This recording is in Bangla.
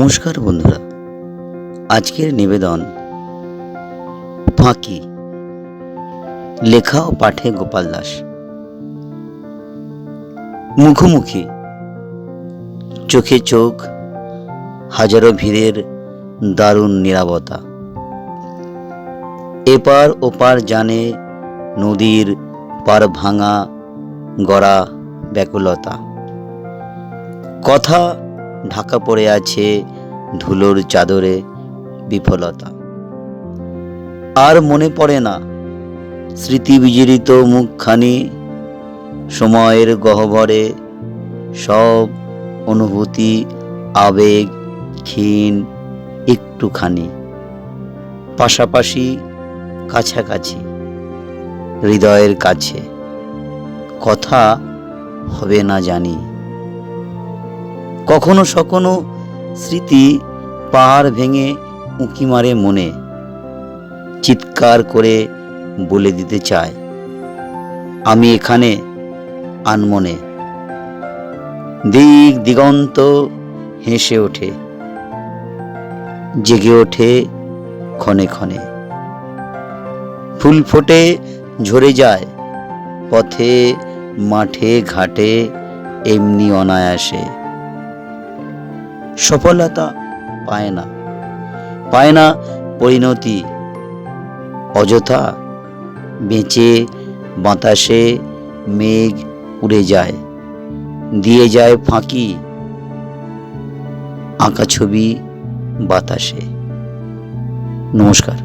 নমস্কার বন্ধুরা, আজকের নিবেদন ফাঁকি, লেখা ও পাঠে গোপাল দাস। মুখোমুখি, চোখে চোখ, হাজারো ভিড়ের দারুণ নীরবতা। এপার ওপার জানে নদীর পার ভাঙা গড়া ব্যাকুলতা। কথা ঢাকা পড়ে আছে ধুলোর চাদরে বিফলতা। আর মনে পড়ে না স্মৃতি বিজড়িত মুখখানি, সময়ের গহ্বরে সব অনুভূতি আবেগ ক্ষীণ একটুখানি, পাশাপাশি কাছাকাছি হৃদয়ের কাছে। কথা হবে না জানি, কখনো সখনো স্মৃতি পাহাড় ভেঙে উঁকি মারে মনে, চিৎকার করে বলে দিতে চায় আমি এখানে আনমনে। দিক দিগন্ত হেসে ওঠে, জেগে ওঠে ক্ষণে ক্ষণে। ফুল ফোটে ঝরে যায় পথে মাঠে ঘাটে এমনি অনায়াসে। সফলতা পায় না পরিণতি, অযথা বেঁচে বাতাসে মেঘ উড়ে যায়, দিয়ে যায় ফাঁকি আঁকা ছবি বাতাসে। নমস্কার।